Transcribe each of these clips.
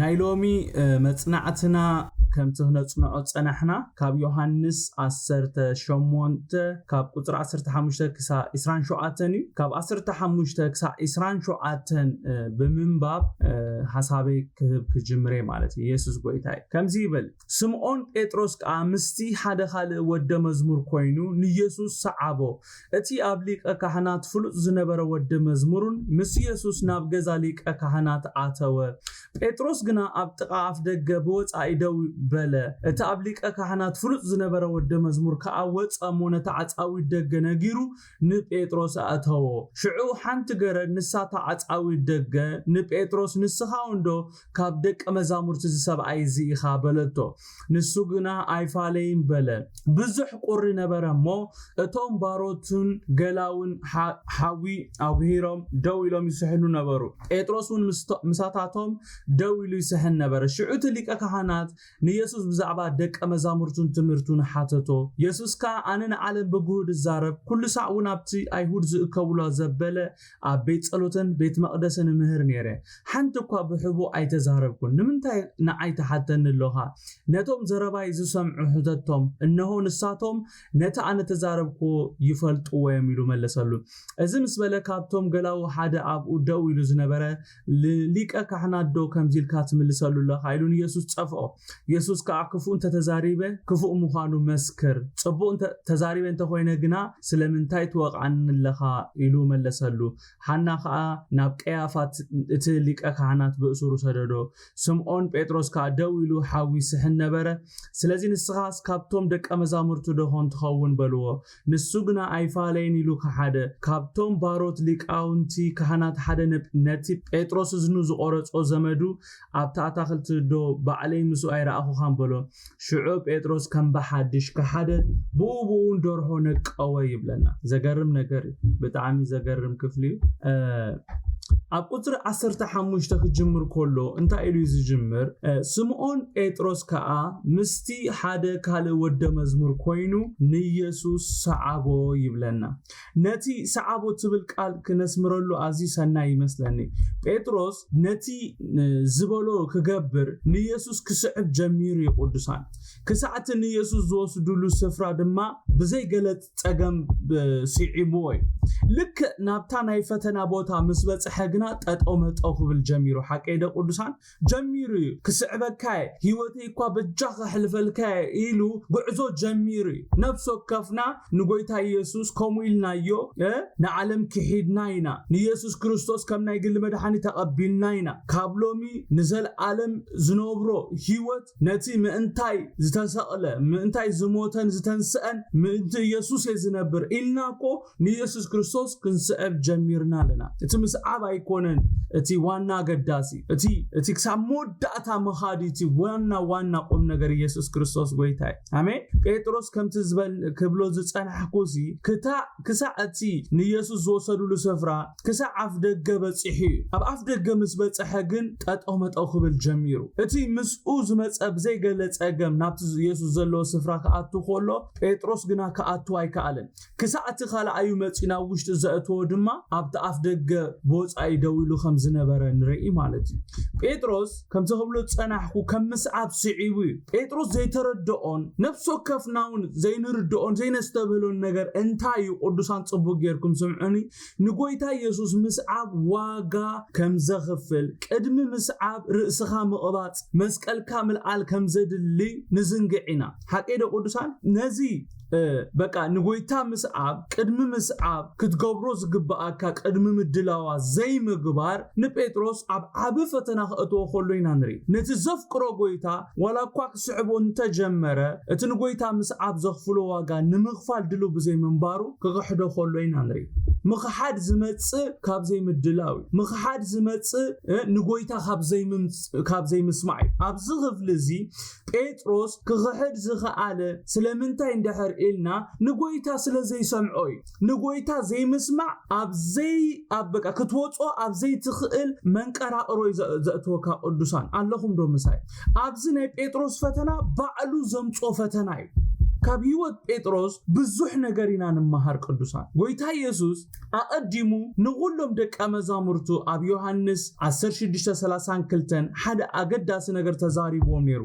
نايلومي مصنعتنا كم تهنصنعو صنحنا كاب يوحنس 10:8 كاب قطر 15 كسا 27 كاب 15 كسا 27 بمنباب حسابي كجمري مالتي يسوع غويتاي كمزي يبل سمعون بطرس امستي حدا خال ود مزمور كوينو نيسوس صعبو اتي ابليق كهنات فلوص زنبره ود مزمورن مس يسوس ناب غزاليق كهنات اتو بطرس غنا ابطقا افدغ بوصاي دو بلا اتابليق كهنات فلوص زنبره ود مزمور كاوص امونه تعصاوي دغ نغيرو نبيتروس اتو شعو حنت غرد نساتا عصاوي دغ نبيتروس نسخاوندو كاب دق مزامورت زسبعي زيخا بلتو نسوغنا ايفالين بلا بزح قر نبرمو اتوم باروتون غلاون حاوي اوهيرم دويلوم يسحنو نبرو بيتروسون مساتاتهم دويلو يسحن نبر شعوت ليق كهنات نيسوس بزعبا دق مزامورتون تمرتون حاتتو يسوس كا انن عالم بغود الزارب كل ساعون ابتي ايهود زكولا زبله ابيت صلوتن بيت مقدسن مهر نيره حنتكو بحبو ايتزاربكن نمنتاي نعيت حتن لوها نتوم زرباي زسمعو حدتهم انه نساتهم نتا ان تزاربكو يفلطو يميلو ملسلو از مسبله كابتوم غلاو حدا ابو دويلو زنبره ليقه كحنات دو كمزيل كاتملسلو لخايلون يسوس صفو يسوس كاكفو انت تزاريبه كفو مخانو مسكر صبو انت تزاريبه انت خوينه غنا سلمنتاي توقعن لخا يلو ملسلو حنا خا ناب قيافات اتليقه كحنات باسورو سددو سمعون بطرس كا دويلو حاوي سحن نبره سلازي نسخاس كابتوم دق مزامورتو دهون تخون بلو نسوغنا ايفالين يلو كحاده كابتوم باروت ليقاونتي كحنات حدا نتي بطرس زنو زقرصو زمدو ابتا اتاخلت دو بعلي مسو ايراخو خان بلو شعوب بطرس كم بحدش كحاده بوبو ندرهو نقوي يبلنا زغرم نغر بتعامي زغرم كفلي أقطر 15 كجمر كله أنت إليز جمر سمعون بطرس كا مستي حدا كاله ود مزمور كوينو نيسوس صعبو يبلنا نتي صعبو تبل قال كنسمرلو عزي سنا يمسلني بطرس نتي زبلو كغبر نيسوس كسعب جمير يقدسان كساعه نيسوس زوسدلو سفرا دما بزي غلط صغم سيعبوي لك نابتا يفتنا بوتا مسبص حغنا ططو مطو خبل جميرو حقيده قدسان جميري كسعبكاي هيوتي كو بجاخ حلفلكاي إلو غعزو جميري نفسو كفنا نغويتا يسوس كوميلنايو نعلم كحيدناينا نيسوس كريستوس كمنا يقل مدحاني تقبلناينا كابلومي نزل عالم زنوبرو هيوت نتي مانتاي زتنسقله مانتاي زموتن زتنسأن مانت يسوس يزنبر إلناكو نيسوس كريستوس كنسأب جميرنا لنا اتمس عبا يكونن اتي وانا قداسي اتي كسامود داتا مخادي اتي وانا قم نغر يسوس كريستوس ويتاي امين بطرس كم تزبل كبلو زصنحكوسي كسا اتي نيسوس زوسدلو سفرا كسا عفدغ بصحي اب عفدغ مس بصح كن ططو مطو خبل جميرو اتي مسؤوز مصب زي غلصغم نابت يسوس زلو سفرا كاتو خولو بطرس غنا كاتو اي كالن كسا اتي خالا ايو مصينا وشت زاتو دما ابت عفدغ بوصاي دويلو خمز نبره نري مالتي بطرس كم تخبلو صنحكو كم مسعب سعيوي بطرس زي تردون نفسو كفناون زي نردون زي نستبلون نجر انتاي قدسان صبو غيركم سمعني نغويتا يسوس مسعب واغا كم زخفل قدم مسعب راسخا مقبات مسقل كامل عال كم زدلي نزنقعنا حقيده قدسان نزي بقى نغويتا مسعب قدم مسعب كتغبرو زغباكا قدم مدلاوا زي مغبار نبيتروس اب فتنا خطو خلوينا نري نتزفقرو غويتا ولا كواك صعبون تجمره اتنغويتا مسعب زخفلو واغا نمخفال دلو بزي منبارو كغحدو خلوينا نري مخحاد زمص كاب زي مدلاوي مخحاد زمص نغويتا كاب زي مسمعي ابزغف لزي بيتروس كغحد زخاله سلمنتاي اندحر إلنا نغويتا سلازي سمعوي نغويتا زي مسمع ابزي ابقى كتوصو ابزي تخيل منقرا روي زاتوكا قدسان اللهم دو مساي ابزي ناي بيتروس فتنا بعلو زمصو فتناي ካብ ህይወት ጴጥሮስ ብዙሕ ነገር ኢና ንመሃር ቅዱሳን ጎይታ ኢየሱስ ኣቀዲሙ ንኩሎም ደቀ መዛሙርቱ ኣብ ዮሐንስ 16:32 ሓደ ኣገዳሲ ነገር ተዛሪቦም ነይሩ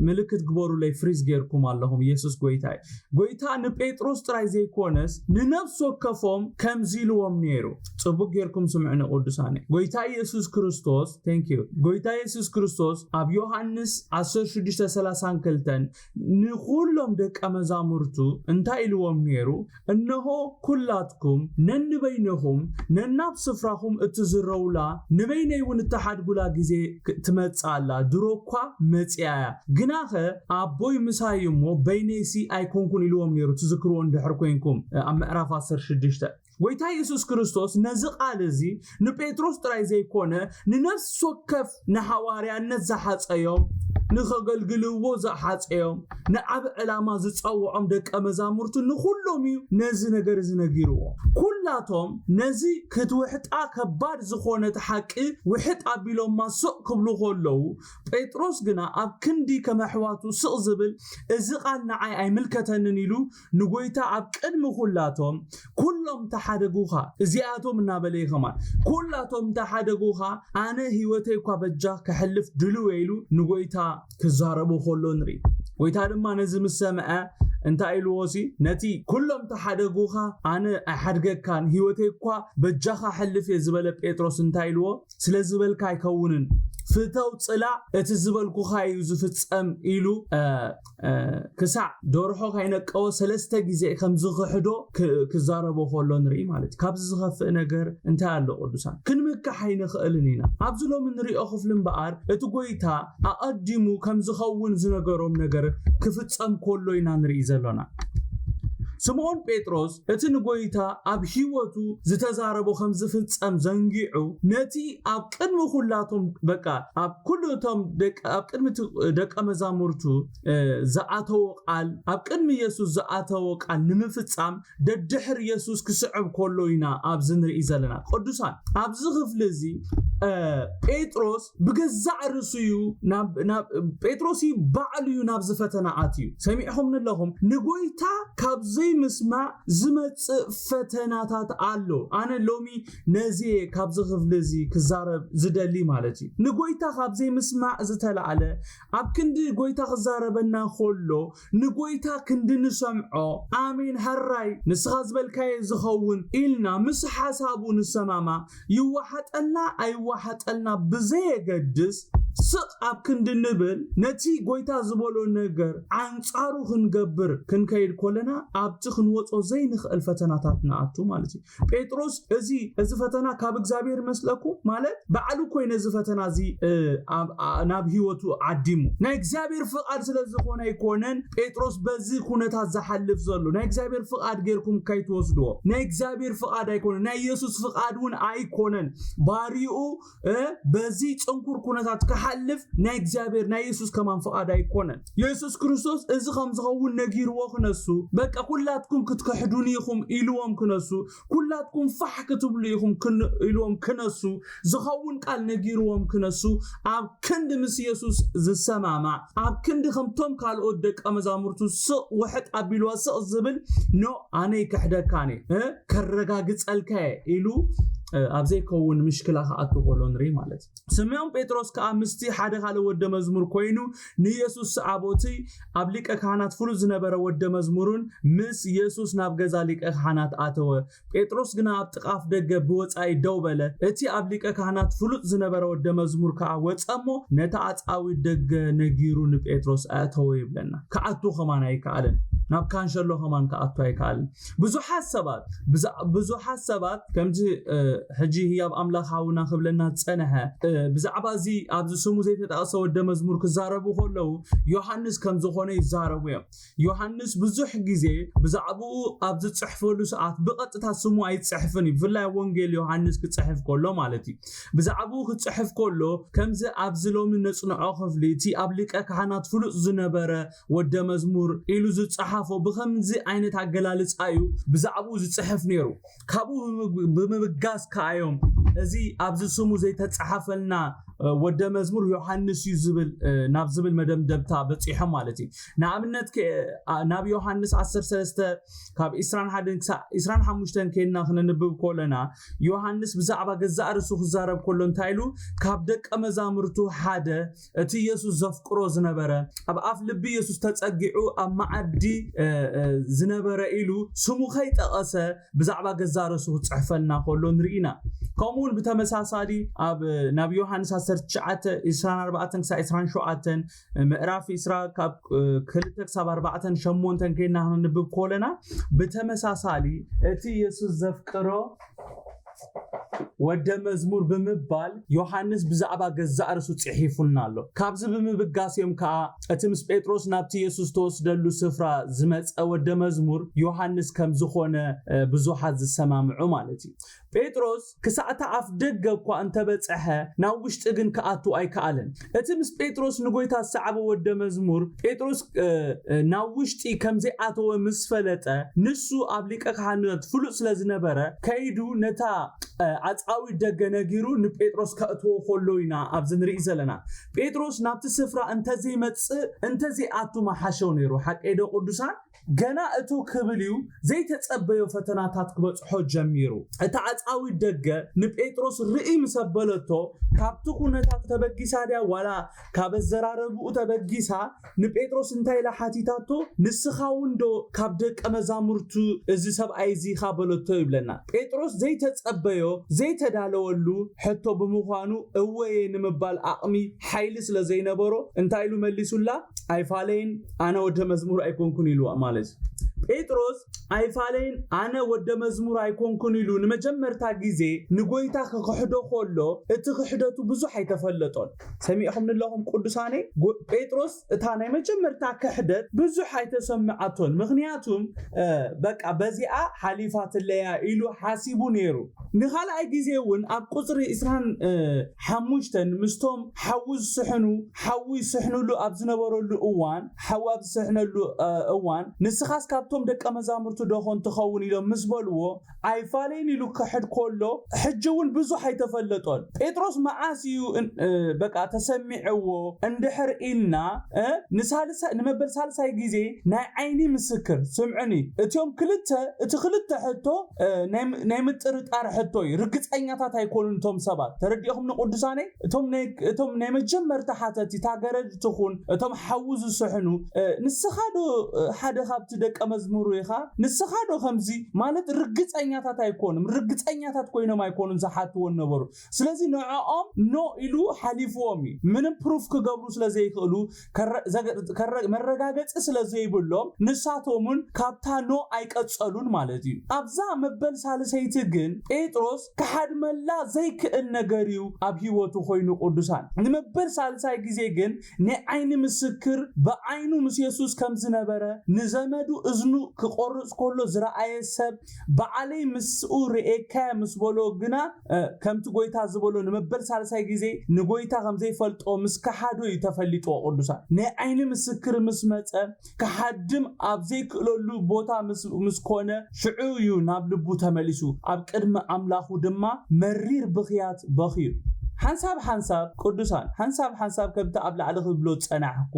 ምልክት ግበሩለይ ፍሪዝ ገርኩም ኣለኹም ኢየሱስ ጎይታ ንጴጥሮስ ጥራይ ዘይኮነስ ንነፍስ ወከፎም ከምዚልዎም ነይሩ ጽቡቅ ገርኩም ስምዕነ ቅዱሳን ጎይታ ኢየሱስ ክርስቶስ ጎይታ ኢየሱስ ክርስቶስ ኣብ ዮሐንስ 16:32 ንኩሎም ደቀ መዛሙርቱ እንታይ ኢልዎም ነይሩ እነሆ ኩላትኩም ነንበይነኹም ነናብ ስፍራኹም እትዝረውላ ንበይነይ እውን እተሓድጉላ ግዜ ትመጻላ ድሮኳ መጽያያ ግናኸ ኣቦይ ምሳይ እሞ በይነይሲ ኣይኮንኩን ኢልዎም ነይሩ ትዝክርዎ እንድሕር ኮይንኩም ኣብ ምዕራፍ 16 ጎይታ ኢየሱስ ክርስቶስ ነዚ ቃል እዚ ንጴጥሮስ ጥራይ ዘይኮነ ንነፍስ ወከፍ ንሐዋርያነት ዝሓፀዮም ንኸገልግልዎ ዝሓፀዮም ንዓብ ዕላማ ዝፀውዖም ደቀ መዛሙርቱ ንኩሎም እዩ ነዚ ነገር ዝነጊርዎ ኩላቶም ነዚ ክትውሕጣ ከባድ ዝኾነት ሓቂ ውሕጥ ኣቢሎም ማስቕ ክብሉ ከለዉ ጴጥሮስ ግና ኣብ ክንዲ ከመሕዋቱ ስቕ ዝብል እዚ ቃል ንዓይ ኣይምልከተንን ኢሉ ንጎይታ ኣብ ቅድሚ ኩላቶም ኩሎም ተሓደጉኻ እዚኣቶም እናበለይ ኸማን ኩላቶም ተሓደጉኻ ኣነ ህይወተይ እኳ በጃ ክሕልፍ ድልው ኢሉ ንጎይታ ክዛረቡ ከሎ ንርኢ ጎይታ ድማ ነዚ ምስ ሰምዐ እንታይ ኢልዎሲ ነቲ ኩሎም ተሓደጉኻ ኣነ ኣይሓድገካን ህይወተይ እኳ በጃኻ ሕልፍ ዝበለ ጴጥሮስ እንታይ ኢልዎ ስለ ዝበልካ ኣይከውንን ፍተው ጽላዕ እቲ ዝበልኩኻ እዩ ዝፍጸም ኢሉ ክሳዕ ደርሖ ካይነቀወ 3 ግዜ ከም ዝኽሕዶ ክዛረቦ ከሎ ንርኢ ማለት ካብዚ ዝኸፍእ ነገር እንታይ ኣሎ ቅዱሳን ክንምካሕ ኣይንኽእልን ኢና ኣብዚ ሎሚ ንሪኦ ክፍሊ እምበኣር እቲ ጎይታ ኣቀዲሙ ከም ዝኸውን ዝነገሮም ነገር ክፍጸም ከሎ ኢና ንርኢ ዘለና ስምዖን ጴጥሮስ እቲ ንጎይታ ኣብ ህይወቱ ዝተዛረቦ ከም ዝፍጸም ዘንጊዑ ነቲ ኣብ ቅድሚ ኩላቶም በቃ ኣብ ኩሉቶም ኣብ ቅድሚ ደቀ መዛሙርቱ ዝኣተወ ቃል ኣብ ቅድሚ ኢየሱስ ዝኣተወ ቃል ንምፍጻም ደድሕር ኢየሱስ ክስዕብ ከሎ ኢና ኣብዚ ንርኢ ዘለና ቅዱሳን ኣብዚ ክፍሊ እዚ ጴጥሮስ ብገዛዕ ርእሱ ጴጥሮስ ባዕሉ ናብ ዝፈተና ኣትዩ ሰሚዕኹም ንለኹም ንጎይታ ካብዚ ምስማዕ ዝመጽእ ፈተናታት ኣሎ ኣነ ሎሚ ነዚ ካብዚ ክፍሊ እዚ ክዛረብ ዝደሊ ማለት እዩ ንጎይታ ካብዚ ምስማዕ ዝተላዕለ ኣብ ክንዲ ጎይታ ክዛረበና ከሎ ንጎይታ ክንዲ ንሰምዖ ኣሜን ሃራይ ንስኻ ዝበልካየ ዝኸውን ኢልና ምስ ሓሳቡ ንሰማማ ይዋሓጠልና ኣይዋሓጠልና ብዘየገድስ ስቕ ኣብ ክንዲ ንብል ነቲ ጎይታ ዝበሎ ነገር አንጻሩ ክንገብር ክንከይድ ኮለና ኣብቲ ክንወጾ ዘይንኽእል ፈተናታት ንኣቱ ማለት እዩ ጴጥሮስ እዚ ፈተና ካብ እግዚአብሔር መስለኩ ማለት ባዕሉ ኮይነ እዚ ፈተና እዚ ናብ ህይወቱ ዓዲሙ ናይ እግዚአብሔር ፍቃድ ስለዝኾነ ይኮነን ጴጥሮስ በዚ ኩነታት ዝሓልፍ ዘሎ ናይ እግዚአብሔር ፍቃድ ጌርኩም ካይትወስድዎ ናይ እግዚአብሔር ፍቃድ ኣይኮነን ናይ ኢየሱስ ፍቃድ እውን ኣይኮነን ባሪኡ በዚ ጽንኩር ኩነታት ክሓልፍ ናይ እግዚአብሔር ናይ ኢየሱስ ከማን ፍቃድ ኣይኮነን ኢየሱስ ክርስቶስ እዚ ከም ዝኸውን ነጊርዎ ክነሱ በቃ ኩላትኩም ክትከሕዱን ኢኹም ኢልዎም ክነሱ ኩላትኩም ፋሕ ክትብሉ ኢኹም ኢልዎም ክነሱ ዝኸውን ቃል ነጊርዎም ክነሱ ኣብ ክንዲ ምስ ኢየሱስ ዝሰማማ ኣብ ክንዲ ከምቶም ካልኦት ደቀ መዛሙርቱ ስቕ ውሕጥ ኣቢልዋ ስቕ ዝብል ኖ ኣነ ይክሕደካኒ ከረጋግጸልከ ኢሉ ኣብዘይ ከውን ምሽክላ ከኣቱ ቆሎ ንርኢ ማለት ስምዖን ጴጥሮስ ከዓ ምስቲ ሓደ ካለ ወደ መዝሙር ኮይኑ ንኢየሱስ ዓቦቲ ኣብ ሊቀ ካህናት ፍሉጥ ዝነበረ ወደ መዝሙርን ምስ ኢየሱስ ናብ ገዛ ሊቀ ካህናት ኣተወ ጴጥሮስ ግና ኣብ ጥቃፍ ደገ ብወጻኢ ደው በለ እቲ ኣብ ሊቀ ካህናት ፍሉጥ ዝነበረ ወደ መዝሙር ከዓ ወጸሞ ነታ ኣጻዊ ደገ ነጊሩ ንጴጥሮስ ኣተወ ይብለና ከኣቱ ከማን ኣይከኣልን ናብ ካንሸሎ ከማን ከኣቱ ኣይከኣልን ብዙሓት ሰባት ከምዚ ሕጂ ህያብ ኣምላኻውና ክብለና ጸነሐ ብዛዕባ እዚ ኣብዚ ስሙ ዘይተጠቐሰ ወደ መዝሙር ክዛረቡ ከለዉ ዮሐንስ ከም ዝኾነ ይዛረቡ እዮም ዮሐንስ ብዙሕ ግዜ ብዛዕባኡ ኣብ ዝጽሕፈሉ ሰዓት ብቐጥታ ስሙ ኣይጽሕፍን ብፍላይ ወንጌል ዮሐንስ ክጽሕፍ ከሎ ማለት እዩ ብዛዕባኡ ክጽሕፍ ከሎ ከምዚ ኣብዚ ሎሚ ነጽንዖ ክፍሊ እቲ ኣብ ሊቀ ካህናት ፍሉጥ ዝነበረ ወደ መዝሙር ኢሉ ዝጽሓፎ ብከምዚ ዓይነት ኣገላልጻ እዩ ብዛዕባኡ ዝጽሕፍ ነይሩ ካብኡ ብምብጋስ ካዮም ازي ابز سمو زي تتصحفلنا ወደ መዝሙር ዮሐንስ ይዝብል ናብ ዝብል መደምደምታ በጽሐ ማለቲ ንኣብነት ናብ ዮሐንስ 10:3 ካብ 25 ከና ክንንብብ ኮለና ዮሐንስ ብዛዕባ ገዛእ ርሱ ክዛረብ ኮሎ እንታይሉ ካብ ደቀ መዛሙርቱ ሓደ እቲ ኢየሱስ ዘፍቅሮ ዝነበረ ኣብ ኣፍ ልቢ ኢየሱስ ተጸጊዑ ኣብ ማዕዲ ዝነበረ ኢሉ ስሙ ከይጠቀሰ ብዛዕባ ገዛእ ርሱ ጽሕፈልና ኮሎ ንሪኢና ከምኡን ብተመሳሳሊ ኣብ ናብ ዮሐንስ 24-27 ምዕራፍ 20 ካብ 2-4 ከና ክንንብብ ኮለና ብተመሳሳሊ እቲ ኢየሱስ ዘፍቅሮ ወደ መዝሙር ብምባል ዮሐንስ ብዛዕባ ገዛእ ርሱ ጽሒፉልና ኣሎ ካብዚ ብምብጋስዮም ከዓ እቲ ምስ ጴጥሮስ ናብቲ ኢየሱስ ተወስደሉ ስፍራ ዝመጸ ወደ መዝሙር ዮሐንስ ከም ዝኾነ ብዙሓት ዝሰማምዑ ማለት እዩ ጴጥሮስ ክሳዕታ ኣፍ ደገ እኳ እንተበጽሐ ናብ ውሽጢ ግን ከኣቱ ኣይከኣለን እቲ ምስ ጴጥሮስ ንጎይታ ሰዓበ ወደ መዝሙር ጴጥሮስ ናብ ውሽጢ ከምዘይ ኣተወ ምስ ፈለጠ ንሱ ኣብ ሊቀ ካህናት ፍሉጥ ስለ ዝነበረ ከይዱ ነታ ኣጻዊ ደገ ነጊሩ ንጴጥሮስ ከእትዎ ኮሎ ኢና ኣብ ዝንርኢ ዘለና ጴጥሮስ ናብቲ ስፍራ እንተዘይ መጽእ እንተዘይ ኣቱ ማሓሸው ነይሩ ሓቀይዶ ቅዱሳን ገና እቱ ክብልዩ ዘይተጸበዮ ፈተናታት ክበጽሖ ጀሚሩ እታ ኣጻዊ ደገ ንጴጥሮስ ርኢ ምሰበለቶ ካብቲ ኩነታት ተበጊሳ ዲያ ዋላ ካብ ዘራረብኡ ተበጊሳ ንጴጥሮስ እንታይ ለሓቲታቶ ንስኻውንዶ ካብ ደቀ መዛሙርቱ እዚ ሰብኣይ እዚ ካበለቶ ይብለና ጴጥሮስ ዘይተጸበዮ ዘይተዳለወሉ ሕቶ ብምዃኑ እወየ ንምባል ኣቕሚ ሓይሊ ስለ ዘይነበሮ እንታይ ኢሉ መሊሱላ ኣይፋለይን ኣነ ወደ መዝሙር ኣይኮንኩን ኢሉ ማለት ጴጥሮስ ኣይፋለይን ኣነ ወደ መዝሙር ኣይኮንኩን ኢሉ ንመጀመርታ ግዜ ንጎይታ ክሕዶ ኮሎ እቲ ክሕደቱ ብዙሕ ኣይተፈለጦን ሰሚዕኹም ንለኹም ቅዱሳኔ ጴጥሮስ እታ ናይ መጀመርታ ክሕደት ብዙሕ ኣይተሰምዓቶን ምኽንያቱም በቃ በዚኣ ሓሊፋት ለያ ኢሉ ሓሲቡ ነይሩ ንኻልኣይ ግዜ እውን ኣብ ቁጽሪ 25 ምስቶም ሓውዝ ስሕኑ ሓዊ ስሕኑሉ ኣብ ዝነበረሉ እዋን ሓዊ ኣብ ዝስሕነሉ እዋን ንስኻስ ካብቶም ደቀ መዛሙርቱ ደኾን ትኸውን ኢሎም ምስ በልዎ ኣይፋለይን ኢሉ ክሕድ ኮሎ ሕጂ እውን ብዙሕ ኣይተፈለጦን ጴጥሮስ መዓስዩ በቃ ተሰሚዕዎ እንድሕር ኢልና ንመበል ሳልሳይ ግዜ ናይ ዓይኒ ምስክር ስምዕኒ እቲ ክልተ ሕቶ ናይ ምጥርጣር ሕቶ ርግጸኛታት ኣይኮኑን እቶም ሰባት ተረዲእኹም ንቅዱሳኔ እቶም ናይ መጀመርታ ሓተቲ ታገረድ ትኹን እቶም ሓውዝ ዝስሕኑ ንስኻዶ ሓደ ካብቲ ደቀ መዝሙሩ ኢኻ ንስኻዶ ከምዚ ማለት ርግጸኛታት ኣይኮኑም ርግጸኛታት ኮይኖም ኣይኮኑን ዝሓትዎ ነበሩ ስለዚ ንዕኦም ኖ ኢሉ ሓሊፍዎም ምንም ፕሩፍ ክገብሩ ስለዘይክእሉ መረጋገጽ ስለዘይብሎም ንሳቶምን ካብታ ኖ ኣይቀጸሉን ማለት እዩ ኣብዛ መበል ሳልሰይቲ ግን ጴጥሮስ ከሓድመላ ዘይክእል ነገር እዩ ኣብ ህይወቱ ኮይኑ ቅዱሳን ንመበል ሳልሳይ ግዜ ግን ንዓይኒ ምስክር በዓይኑ ምስ ኢየሱስ ከም ዝነበረ ንዘመዱ እዝኑ ክቆርጽ ኮሎ ዝረአየ ሰብ በዓለይ ምስኡ ርኤካ ምስ በሎ ግና ከምቲ ጎይታ ዝበሎ ንመበል ሳልሳይ ግዜ ንጎይታ ከም ዘይፈልጦ ምስ ከሓዶ ተፈሊጦ ቅዱሳን ንዓይኒ ምስክር ምስ መጸ ከሓድም ኣብ ዘይክእለሉ ቦታ ምስ ኮነ ሽዑ እዩ ናብ ልቡ ተመሊሱ ኣብ ቅድሚ ኣምላኹ ድማ መሪር ብኽያት በኺዩ ሓንሳብ ቅዱሳን ሓንሳብ ከምቲ ኣብ ላዕሊ ክብሎ ጸናሕኩ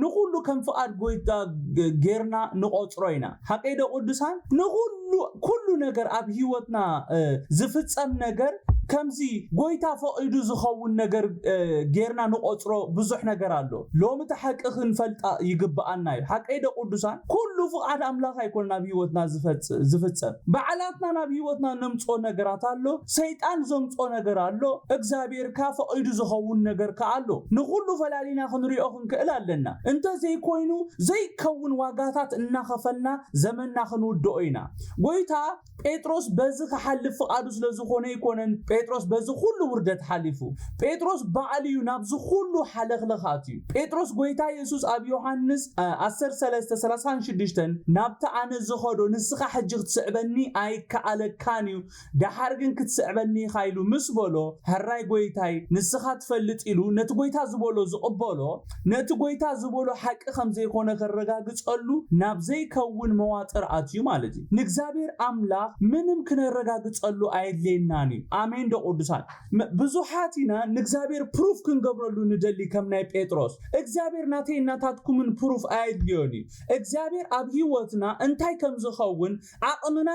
ንኹሉ ከም ፍቃድ ጎይታ ጌርና ንቆጽሮ ኢና ሓቀይዶ ቅዱሳን ንኹሉ ነገር ኣብ ህይወትና ዝፍጸም ነገር ከምዚ ጎይታ ፈቂዱ ዝኸውን ነገር ጌርና ንቆጽሮ ብዙሕ ነገር ኣሎ ሎሚ ተሓቂ ክንፈልጣ ይግባአና እዩ ሓቀይዶ ቅዱሳን ኩሉ ፍቃድ ኣምላኽ ኣይኮን ናብ ህይወትና ዝፍጸም በዓላትና ናብ ህይወትና ነምጾ ነገራት ኣሎ ሰይጣን ዘምጾ ነገር ኣሎ እግዚአብሔር ካፈቂዱ ዝኸውን ነገር ከኣሎ ንኹሉ ፈላሊና ክንሪኦ ክንክእል ኣለና እንተ ዘይኮይኑ ዘይከውን ዋጋታት እናኸፈልና ዘመንና ክንውድኦ ኢና ጎይታ ጴጥሮስ በዚ ክሓልፍ ፍቃዱ ስለዝኾነ ይኮነን ጴጥሮስ በዚ ሁሉ ውርደት ሓሊፉ ጴጥሮስ በዓልዩ ናብ ዝኹሉ ሓለኽለኻት እዩ ጴጥሮስ ጎይታ ኢየሱስ ኣብ ዮሐንስ 10:36 6 ናብታ ኣነ ዝኸዶ ንስኻ ሕጂ ክትስዕበኒ ኣይከኣለካንዩ ዳሓር ግን ክትስዕበኒ ኻይሉ ምስ በሎ ሕራይ ጎይታይ ንስኻ ትፈልጥ ኢሉ ነቲ ጎይታ ዝበሎ ዝቕበሎ ነቲ ጎይታ ዝበሎ ሓቂ ከም ዘይኮነ ከረጋግጸሉ ናብ ዘይከውን መዋጥር ኣትዩ ማለት እዩ ንእግዚአብሔር ኣምላኽ ምንም ክነረጋግጸሉ ኣይድለናኒ ኣሜን ደቅዱሳን ብዙሓቲና ንእግዚአብሔር ፕሩፍ ክንገብረሉ ንደሊ ከም ናይ ጴጥሮስ እግዚአብሔር ናተይ እናታትኩምን ፕሩፍ ኣይድልዮኒ እግዚአብሔር ኣብ ህይወትና እንታይ ከም ዝኸውን ኣቕምና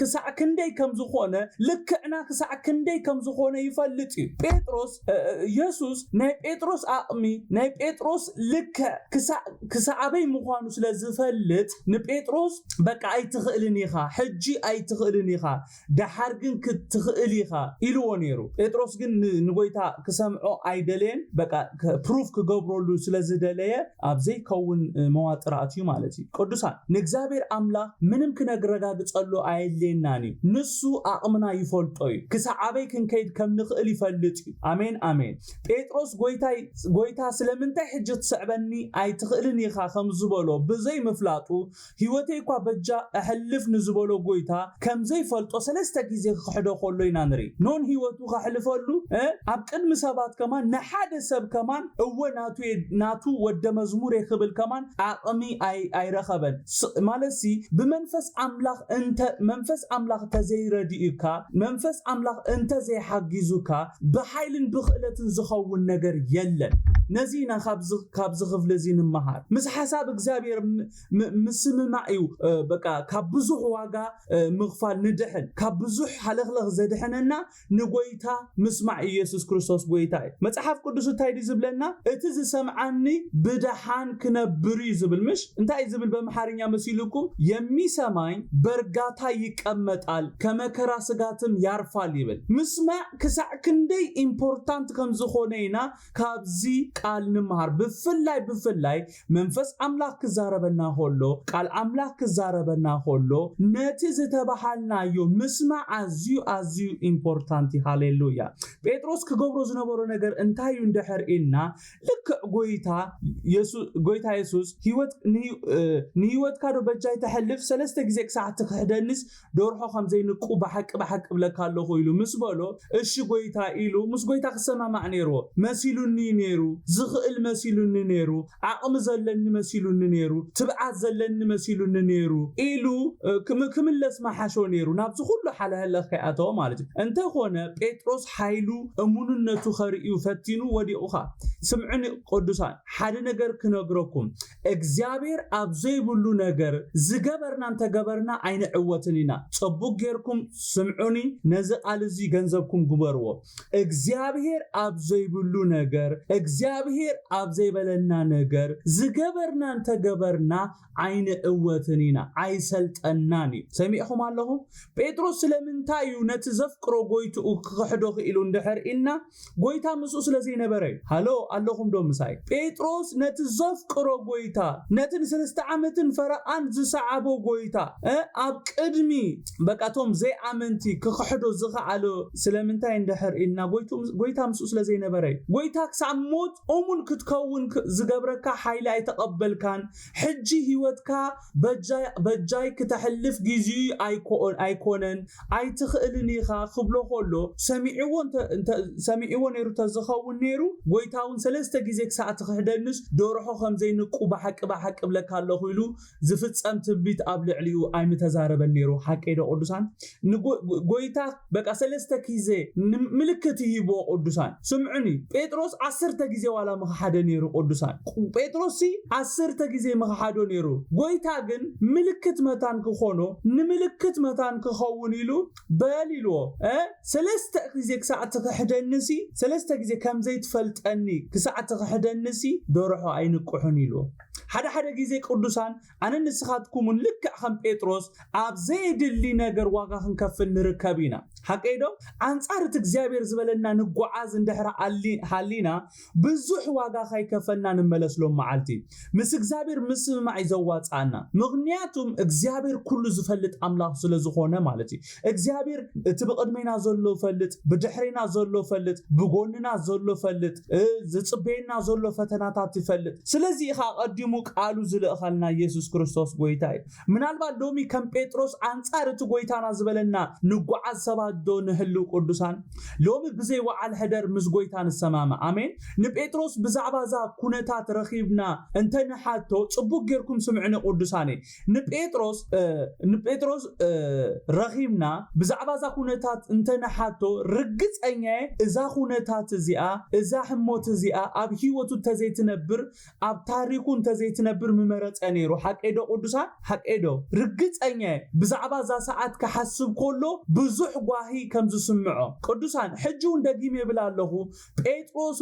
ክሳዕ ክንደይ ከም ዝኾነ ልክዕና ክሳዕ ክንደይ ከም ዝኾነ ይፈልጥ እዩ ጴጥሮስ ኢየሱስ ናይ ጴጥሮስ ኣቕሚ ናይ ጴጥሮስ ልክዕ ክሳዕበይ ምዃኑ ስለ ዝፈልጥ ንጴጥሮስ በቃ ኣይትኽእልን ኢኻ ሕጂ ኣይትኽእልን ኢኻ ዳሓር ግን ክትኽእል ኢኻ ኢልዎ ነይሩ ጴጥሮስ ግን ንጎይታ ክሰምዖ ኣይደለየን በቃ ፕሩፍ ክገብረሉ ስለ ዝደለየ ኣብ ዘይከውን መዋጥራት እዩ ማለት እዩ ቅዱሳን ንእግዚአብሔር ኣምላኽ ምንም ክነረጋግጸሉ ኣይድለናኒ ንሱ ኣቕምና ይፈልጦ እዩ ክሳዕበይ ክንከይድ ከም ንኽእል ይፈልጥ እዩ ኣሜን ኣሜን ጴጥሮስ ጎይታ ስለምንታይ ሕጂ ትስዕበኒ ኣይትኽእልን ኢኻ ከም ዝበሎ ብዘይ ምፍላጡ ህይወተይ እኳ በጃ ኣሕልፍ ንዝበሎ ጎይታ ከም ዘይፈልጦ ሰለስተ ግዜ ክሕዶ ከሎ ኢና ንርኢ ኖን ህይወቱ ከሕልፈሉ ኣብ ቅድሚ ሰባት ከማን ንሓደ ሰብ ከማን እወ ናቱ ወደ መዝሙር ይኽብል ከማን ኣቕሚ ኣይረኸበን ማለሲ ብመንፈስ ኣምላኽ ተዘይረዲኡካ መንፈስ ኣምላኽ እንተ ዘይሓጊዙካ ብሓይልን ብኽእለትን ዝኸውን ነገር የለን ነዚና ካብዚ ክፍሊ እዚ ንመሃር ምስ ሓሳብ እግዚአብሔር ምስምማዕ እዩ በቃ ካብ ብዙሕ ዋጋ ምኽፋል ንድሕን ካብ ብዙሕ ሓለኽለኽ ዘድሕነና ንጎይታ ምስማዕ ኢየሱስ ክርስቶስ ጎይታ እዩ መጽሓፍ ቅዱስ እንታይ ዝብለና እቲ ዝሰምዓኒ ብድሓን ክነብር ዝብል ምሽ እንታይ ዝብል በመሓርኛ መሲልኩም የሚሰማኝ በርጋታ ይቀመጣል ከመከራ ስጋትም ያርፋል ይብል ምስማዕ ክሳዕ ክንደይ ኢምፖርታንት ከም ዝኾነ ኢና ካብዚ ቃል ንምሃር ብፍላይ መንፈስ ኣምላኽ ክዛረበና ሆሎ ቃል ኣምላኽ ክዛረበና ሆሎ ነቲ ዝተባሃልናዮ ምስማዕ ኣዝዩ ኢምፖርታንት ሃሌሉያ ጴጥሮስ ክገብሮ ዝነበሮ ነገር እንታይ እንድሕር ኢልና ልክዕ ጎይታ ኢየሱስ ህይወት ንህይወት ካዶ በጃይ ተሕልፍ ሰለስተ ግዜ ክሳዕት ክሕደንስ ደርሖ ከም ዘይንቁ በሓቂ ብለካ ኣለኹ ኢሉ ምስ በሎ እሺ ጎይታ ኢሉ ምስ ጎይታ ክሰማማዕ ነይሩ መሲሉኒ ነይሩ ዝኽእል መሲሉኒ ነይሩ ኣቕሚ ዘለኒ መሲሉኒ ነይሩ ትብዓት ዘለኒ መሲሉኒ ነይሩ ኢሉ ክምለስ ማሓሾ ነይሩ ናብዚ ኩሉ ሓለህለኽ ከኣተዎ ማለት እዩ እንተኾነ ጴጥሮስ ሓይሉ እሙንነቱ ኸርእዩ ፈቲኑ ወዲቑኻ ስምዑኒ ቅዱሳን ሓደ ነገር ክነግረኩም እግዚአብሔር ኣብ ዘይብሉ ነገር ዝገበርና እንተገበርና ኣይንዕወትን ኢና ጽቡቕ ጌርኩም ስምዑኒ ነዚ ቃል እዚ ገንዘብኩም ግበርዎ እግዚአብሔር ኣብ ዘይብሉ ነገር እግዚአብሔር ኣብ ዘይበለና ነገር ዝገበርና እንተገበርና ኣይንዕወትን ኢና ኣይሰልጠናኒ ሰሚዕኹም ኣለኹም ጴጥሮስ ስለምንታይ እዩ ነቲ ዘፍቅሮ ጎይትኡ ክሕዶ ክኢሉ እንድሕር ኢልና ጎይታ ምስኡ ስለዘይነበረ ሃሎ ኣለኹም ዶ ምሳይ ጴጥሮስ ነቲ ዘፍቅሮ ጎይታ ነቲ ንሰለስተ ዓመትን ፈርዖን ዝሰዓቦ ጎይታ ኣብ ቅድሚ በቃቶም ዘይኣመንቲ ክሕዶ ዝኽኣሎ ስለምንታይ እንድሕር ኢልና ጎይታ ምስኡ ስለዘይነበረ ጎይታ ክሳብ ሞት እሙን ክትከውን ዝገብረካ ሓይሊ ኣይተቐበልካን ሕጂ ህይወትካ በጃይ ክትሕልፍ ግዜ ኣይኮነን ኣይትኽእልን ኢኻ ክብሎ ከሎ ሰሚዕዎ ነይሩ ተዝኸውን ነይሩ ጎይታውን ሰለስተ ግዜ ክሳዕት ክሕደንስ ደርሖ ከም ዘይንቁ በሓቂ ብለካ ኣለኹ ኢሉ ዝፍጸም ትንቢት ኣብ ልዕሊኡ ኣይምተዛረበን ነይሩ ሓቂ ዶ ቅዱሳን ጎይታ በቃ ሰለስተ ግዜ ምልክት ይሂቦ ቅዱሳን ስምዑኒ ጴጥሮስ 10 ግዜ ዋላ መሓደ ነይሩ ቅዱሳን ጴጥሮስ 10 ግዜ መሓዶ ነይሩ ጎይታ ግን ምልክት መታን ክኾኖ ንምልክት መታን ክኸውን ኢሉ በሊልዎ ሰለስተ ግዜ ክሳዕት ክሕደንሲ ሰለስተ ግዜ ከም ዘይትፈልጠኒ ክሳዕት ክሕደንሲ ደርሖ ኣይንቁሑን ኢልዎ ሓደ ግዜ ቅዱሳን ኣነ ንስኻትኩምን ልክዕ ከም ጴጥሮስ ኣብ ዘይድሊ ነገር ዋጋ ክንከፍል ንርከብ ኢና ሓቀይዶ ኣንጻር እቲ እግዚአብሔር ዝበለና ንጓዓዝ እንድሕር ሓሊና ብዙሕ ዋጋ ከይከፈልና ንመለስሎም መዓልቲ ምስ እግዚአብሔር ምስምማዕ ዘዋፃና ምክንያቱም እግዚአብሔር ኩሉ ዝፈልጥ ኣምላኽ ስለ ዝኾነ ማለት እዩ እግዚአብሔር እቲ ብቅድሜና ዘሎ ፈልጥ ብድሕሪና ዘሎ ፈልጥ ብጎንና ዘሎ ፈልጥ ዝጽበየና ዘሎ ፈተናታት ይፈልጥ ስለዚ ኢኻ ቀዲሙ ቃሉ ዝልእኻልና ኢየሱስ ክርስቶስ ጎይታይ ምናልባት ሎሚ ከም ጴጥሮስ አንጻር እቲ ጎይታና ዝበለና ንጓዓዝ ሰባት ዶ ንህሉ ቅዱሳን ሎሚ ብዘይ ወዓል ሕደር ምስ ጎይታ ንሰማማ አሜን ንጴጥሮስ ብዛዕባ ዛ ኩነታት ረኺብና እንተንሓቶ ጽቡቅ ጌርኩም ስምዕኒ ቅዱሳኔ ንጴጥሮስ ረኺብና ብዛዕባ ዛ ኩነታት እንተንሓቶ ርግጸኛ እዛ ኩነታት እዚኣ እዛ ሕሞት እዚኣ ኣብ ህይወቱ ተዘይትነብር ኣብ ታሪኩ ተዘይትነብር ምመረጸ ነይሩ ሓቀዶ ቅዱሳን ሓቀዶ ርግጸኛ ብዛዕባ ዛ ሰዓት ከሐስብ ኮሎ ብዙሕ ጓሂ ከም ዝስምዖ ቅዱሳን ሕጂው እንደጊም ይብል ኣለኹ ጴጥሮስ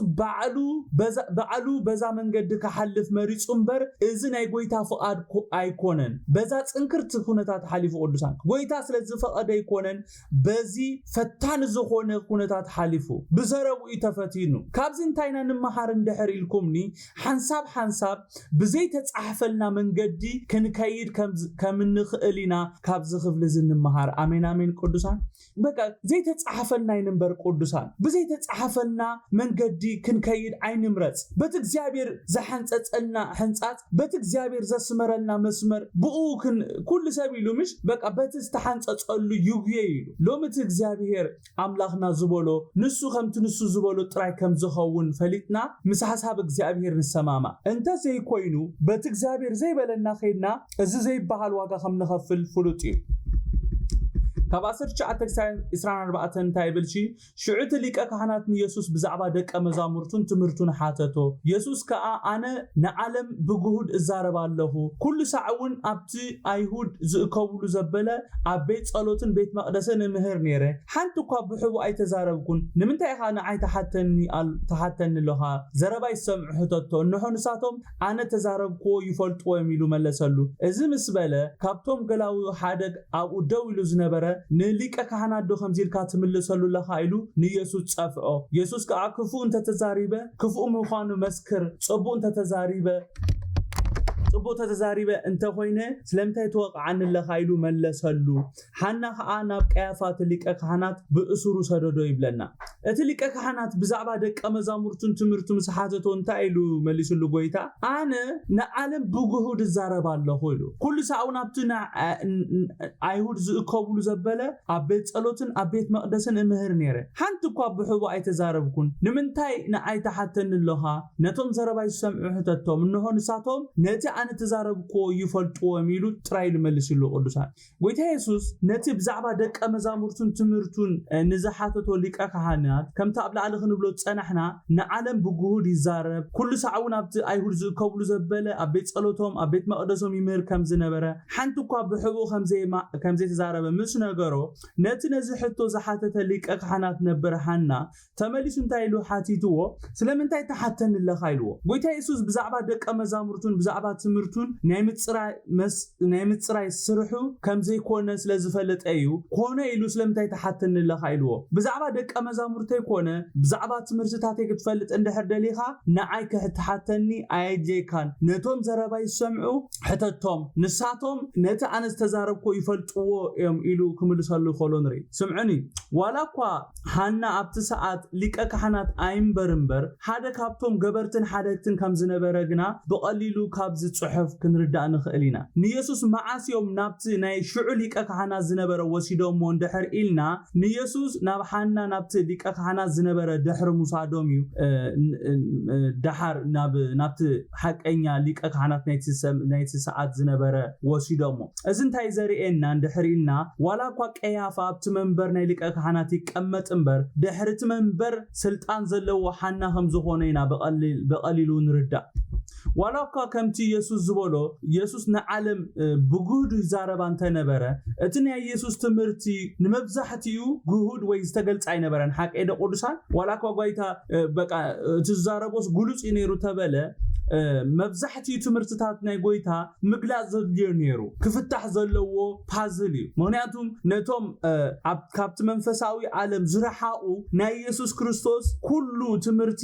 በዓሉ በዛ መንገድ ከሐልፍ መሪጹ እምበር እዚ ናይ ጎይታ ፍቃድ ኣይኮነን በዛ ጽንክርት ኩነታት ሓሊፉ ቅዱሳን ጎይታ ስለዚ ፈቀደ ይኮነን በዚ ፈታን ዝኾነ ኩነታት ሓሊፉ ብዘረቡ ተፈቲኑ ካብዚ እንታይና ንመሃር እንድሕር ኢልኩምኒ ሓንሳብ ብዘይ ተጻሕፈልና መንገዲ ክንከይድ ከም ንኽእሊና ካብዚ ክፍሊ ዝንመሃር አሜን አሜን ቅዱሳን በቃ ዘይ ተጻሕፈልና ይንበር ቅዱሳን ብዘይ ተጻሕፈልና መንገዲ ክንከይድ ኣይንምረጽ በት እግዚአብሔር ዘሐንጸጸልና ሕንጻጽ በት እግዚአብሔር ዘስመረልና መስመር ብኡ ኩሉ ሰብ ኢሉ ምሽ በቃ በት ዝተሐንጸጸሉ ይጉየ ኢሉ ሎምት እግዚአብሔር አምላኽና ዝበሎ ንሱ ከምቲ ንሱ ዝበሎ ጥራይ ከም ዝኸውን ፈሊጥና ምስ ሐሳብ እግዚአብሔር ንሰማማ እንተ ዘይኮይኑ በት እግዚአብሔር ዘይበለና ኸይድና እዚ ዘይበሃል ዋጋ ከም ንኸፍል ፍሉጥ እዩ ካብ 19-24 እንታይ ብልሺ ሽዑት ሊቀ ካህናት ኢየሱስ ብዛዕባ ደቀ መዛሙርቱን ትምህርቱን ሓተቶ ኢየሱስ ከኣ ኣነ ንዓለም ብጉሁድ እዛረባ ኣለኹ ኩሉ ሰዓውን ኣብቲ ኣይሁድ ዝእከብሉ ዘበለ ኣብ ቤት ጸሎትን ቤት መቅደስን ምህር ነይረ ሓንቲ እኳ ብሕቡ ኣይተዛረብኩን ንምንታይ ኢኻ ንዓይ ተሓተኒ ለኻ ዘረባ ይሰምዑ ሕተቶ እንሆ ንሳቶም ኣነ ተዛረብክዎ ይፈልጥዎ የሚሉ መለሰሉ እዚ ምስ በለ ካብቶም ገላዊ ሓደ ኣብኡ ደው ኢሉ ዝነበረ ንሊቀ ካህናት ዶ ከምዚልካ ትምልሰሉ ለኻ ኢሉ ንኢየሱስ ጸፍዖ ኢየሱስ ከኣ ክፉእ እንተተዛሪበ ክፉእ ምዃኑ መስክር ጽቡቕ እንተተዛሪበ እንተኾይነ ስለምንታይ ተወቅዓኒ ለኻ ኢሉ መለሰሉ ሓና ከኣ ናብ ቀያፋት ሊቀ ካህናት ብእስሩ ሰደዶ ይብለና እቲ ሊቀ ካህናት ብዛዕባ ደቀ መዛሙርቱን ትምህርቱ ምስ ሓተቶ እንታይ ኢሉ መሊሱሉ ጎይታ ኣነ ንዓለም ብጉሁድ እዛረባ ኣለኹ ኢሉ ኩሉ ሰዓውን ኣብቲ ኣይሁድ ዝእከብሉ ዘበለ ኣብ ቤት ጸሎትን ኣብ ቤት መቅደስን እምህር ነይረ ሓንቲ እኳ ብሕቡ ኣይተዛረብኩን ንምንታይ ንዓይ ተሓተኒ ለኻ ነቶም ዘረባ ይሰምዑ ሕተቶም እንሆ ንሳቶም ነቲ ኣነ ተዛረብክዎ ይፈልጥዎ የሚሉ ጥራይ ልመልስሉ ቅዱሳን ጎይታ ኢየሱስ ነቲ ብዛዕባ ደቀ መዛሙርቱን ትምህርቱን ንዝሓተቶ ሊቀ ካህናት ከምቲ ኣብ ላዕሊ ክንብሎ ጸናሕና ንዓለም ብጉሁድ ይዛረብ ኩሉ ሰዓውን ኣብቲ ኣይሁድ ዝእከብሉ ዘበለ ኣብ ቤት ጸሎቶም ኣብ ቤት መቅደሶም ይምህር ከም ዝነበረ ሓንቲ እኳ ብሕቡ ከምዘይ ተዛረበ ምስ ነገሮ ነቲ ነዚ ሕቶ ዝሓተተ ሊቀ ካህናት ነበር ሓና ተመሊሱ እንታይ ኢሉ ሓቲትዎ ስለምንታይ ተሓተኒ ለኻ ኢልዎ ጎይታ ኢየሱስ ብዛዕባ ደቀ መዛሙርቱን ብዛዕባ ትምህርቱን ናይ ምጽራይ ስርሑ ከምዘይኮነ ስለዝፈለጠ እዩ ኮነ ኢሉ ስለምንታይ ተሓተኒ ለኻ ኢልዎ ብዛዕባ ደቀ መዛሙርተይ ኮነ ብዛዕባ ትምህርትታተይ ክትፈልጥ እንድሕር ደሊኻ ንዓይ ክትሓተኒ ኣየድልየካን ነቶም ዘረባ ይሰምዑ ሕተቶም ንሳቶም ነቲ ኣነ ዝተዛረብኮ ይፈልጥዎ እዮም ኢሉ ክምልሰሉ ይኸሎ ንርኢ ስምዑኒ ዋላ እኳ ሓና ኣብቲ ሰዓት ሊቀ ካህናት ኣይምበር ሓደ ካብቶም ገበርትን ሓደግትን ከም ዝነበረ ግና ብቐሊሉ ካብዚ ጽሑፍ ክንርዳእ ንኽእል ኢና ንኢየሱስ መዓስዮም ናብቲ ናይ ሽዑ ሊቀ ካህናት ዝነበረ ወሲዶም እንድሕር ኢልና ንኢየሱስ ናብ ሓና ናብቲ ሊቀ ካህናት ዝነበረ ድሕሪ ሙሳዶም እዩ ድሓር ናብቲ ሓቀኛ ሊቀ ካህናት ናይቲ ሰዓት ዝነበረ ወሲዶም እዚ እንታይ ዘርኤና እንድሕር ኢልና ዋላ እኳ ቀያፋ ኣብቲ መንበር ናይ ሊቀ ካህናት ይቀመጥ እምበር ድሕሪ እቲ መንበር ስልጣን ዘለዎ ሓና ከም ዝኾነ ኢና ብቐሊሉ ንርዳእ ዋላ እኳ ከምቲ ኢየሱስ ዝበሎ ኢየሱስ ንዓለም ብጉሁድ ይዛረባ እንተነበረ እቲ ናይ ኢየሱስ ትምህርቲ ንመብዛሕትኡ ጉሁድ ወይ ዝተገልጸ ኣይነበረን ሓቀደ ቅዱሳን ዋላ እኳ ጎይታ በቃ እቲ ዝዛረቦስ ግሉጽ ነይሩ ተበለ መብዛሕትኡ ትምህርትታት ናይ ጎይታ ምግላጽ ዘድልዮ ነይሩ ክፍታሕ ዘለዎ ፓዝል እዩ ምክንያቱም ነቶም ካብቲ መንፈሳዊ ዓለም ዝረሓቁ ናይ ኢየሱስ ክርስቶስ ኩሉ ትምህርቲ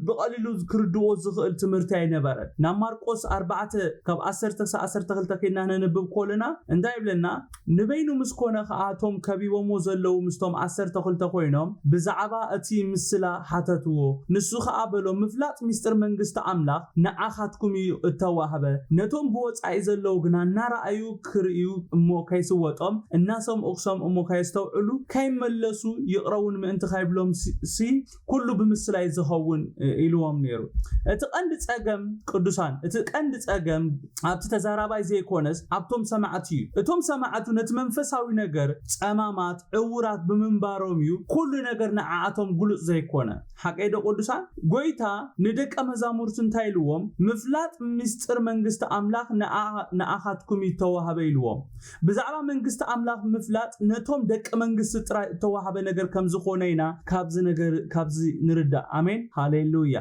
ብቐሊሉ ክርድዎ ዝኽእል ትምህርቲ ኣይነበረን ናብ ማርቆስ 4:10-12 ከይና ነንብብ ኮለና እንታይ ይብለና ንበይኑ ምስኮነ ከኣቶም ከቢቦሞ ዘለው ምስቶም 12 ኮይኖም ብዛዕባ እቲ ምስላ ሓተትዎ ንሱ ከኣ በሎ ምፍላጥ ምስጢር መንግስቲ أملاخ نأخذكم التوهبة نتوم بوصاي زلو غنا نرايو كريو مو كيسوطم الناسم اقسم مو كيستوعلو كيملسو يقرون من انت خايبلهم سي كله بمثلاي زخون إلوام نيرو اتقند صقم قدوسان اتقند صقم ابت تزاراباي زي كونس ابتم سمعتي اتوم سمعتو نت منفساوي ነገር ጸማማት ዕውራት በመንባሮምዩ ኩሉ ነገር ነዓዓቶም ጉሉጽ ዘይኮነ ሐቀይደ ቅዱሳን ጎይታ ንደቀ መዛሙርቱን ታይልዎም ምፍላጥ ምስጥር መንግስት አምላክ ነአኻትኩም ይተዋሃበ ይልዎም ብዛዕባ መንግስት አምላክ ምፍላጥ ነቶም ደቀ መንግስት ጥራ ተዋሃበ ነገር ከም ዝኾነይና ካብዚ ንርዳ አሜን ሃሌሉያ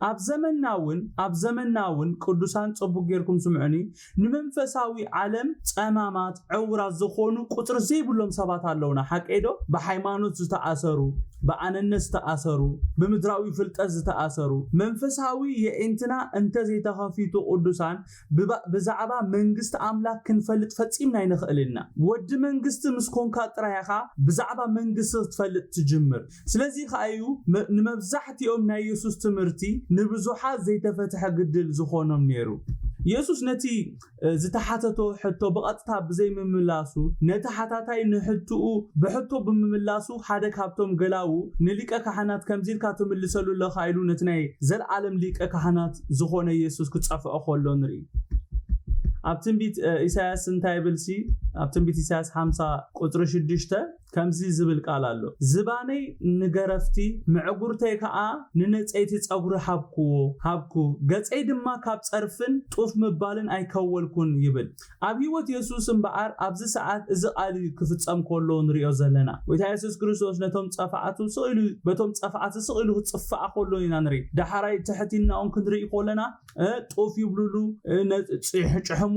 አብ ዘመናውን ቅዱሳን ጽቡቅ ጌርኩም ስምዑኒ ንመንፈሳዊ ዓለም ጸማማት ዕውራት ዝኾኑ ቁጥር ዘይብሎም ሰባት ኣለውና ሐቀይዶ በሃይማኖት ዝተኣሰሩ በአነነስ ተአሰሩ በምድራዊ ፍልጠት ዝተአሰሩ መንፈሳዊ የእንትና እንተ ዘይተኸፊቱ ቅዱሳን በዛዕባ መንግስት አምላክ ክንፈልጥ ፈጺምና ይነኽእልና ወድ መንግስት ምስኮንካ ጥራያኻ በዛዕባ መንግስት ትፈልጥ ትጅምር ስለዚህ ካዩ ንመብዛሕቲኦም ናይ ኢየሱስ ትምህርቲ ንብዙሓት ዘይተፈተሐ ግድል ዝኾኖም ነይሩ ኢየሱስ ነቲ ዝተሓተቶ ሕቶ በቀጥታ ብዘይ መምላሱ ነቲ ሓታታይ ንሕቱኡ በሕቶ በመምላሱ ሓደ ካብቶም ገላው ንሊቀ ካህናት ከምዚልካ ተመልሰሉ ለኻይሉ ነቲ ናይ ዘለዓለም ሊቀ ካህናት ዝኾነ ኢየሱስ ክጻፍዖ ከሎ ንሪ ኣብ ትንቢት ኢሳይያስ እንታይ ብልሲ ኣብ ትንቢት ኢሳይያስ 50 ቁጥር 6 ከምዚ ዝብል ቃል ኣሎ ዝባነይ ንገረፍቲ ምዕጉርተይ ከዓ ንነፀይቲ ጸጉሪ ሃብኩ ገፀይ ድማ ካብ ጸርፍን ጡፍ ምባልን ኣይከወልኩን ይብል ኣብ ህይወት ኢየሱስ እምበኣር ኣብዚ ሰዓት እዚ ቃል ክፍጸም ከሎ ንሪኦ ዘለና ወይታ ኢየሱስ ክርስቶስ ነቶም ጸፋዓቱ ስኢሉ በቶም ጸፋዓቱ ስኢሉ ክጽፋዕ ከሎ ኢና ንሪ ዳሕራይ ትሕቲናውን ክንርኢ ከለና ጡፍ ይብሉሉ ጭሕሙ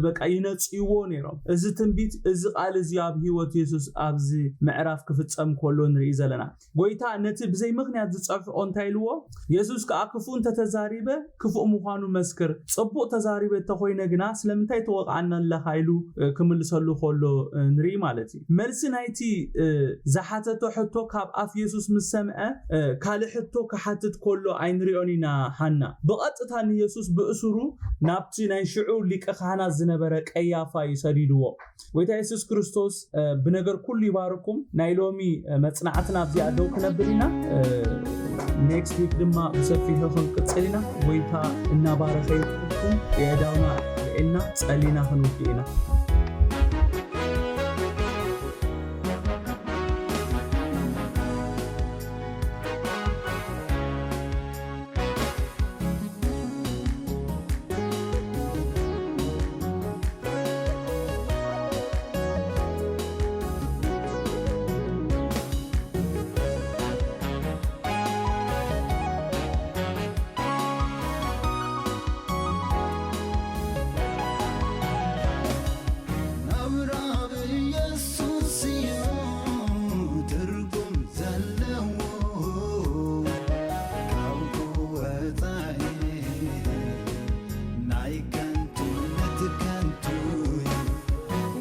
በቃ ይነጽይዎ ነይሮም እዚ ትንቢት እዚ ቃል እዚ ኣብ ህይወት ኢየሱስ ኣብዚ ምዕራፍ ክፍጸም ከሎ ንርኢ ዘለና ጎይታ ነቲ ብዘይ ምኽንያት ዝጸፍዖ እንታይልዎ ኢየሱስ ከዓ ክፉእ እንተተዛሪበ ክፉእ ምዃኑ መስክር ጽቡቕ ተዛሪበ ተኾይነ ግና ስለምንታይ ተወቃዕና ለኻይሉ ክምልሰሉ ከሎ ንርኢ ማለት እዩ መልሲ ናይቲ ዝሓተቶ ሕቶ ካብ ኣፍ ኢየሱስ ምስ ሰምዐ ካልእ ሕቶ ክሓትት ከሎ ኣይንሪኦኒና ሃና ብቐጥታ ንኢየሱስ ብእስሩ ናብቲ ናይ ሽዑ ሊቀ ካህናት ዝነበረ ቀያፋ ይሰዲድዎ ጎይታ ኢየሱስ ክርስቶስ ብነገር ኩሉ ይባርኩም ናይ ሎሚ መጽናዕትና ኣብዚኣ ደው ክነብርና next week ድማ ብሰፊሑ ክንቅጽልና ጎይታ እናባረኸ ይኩን የዳውና እና ጸሊና ክንውድኢና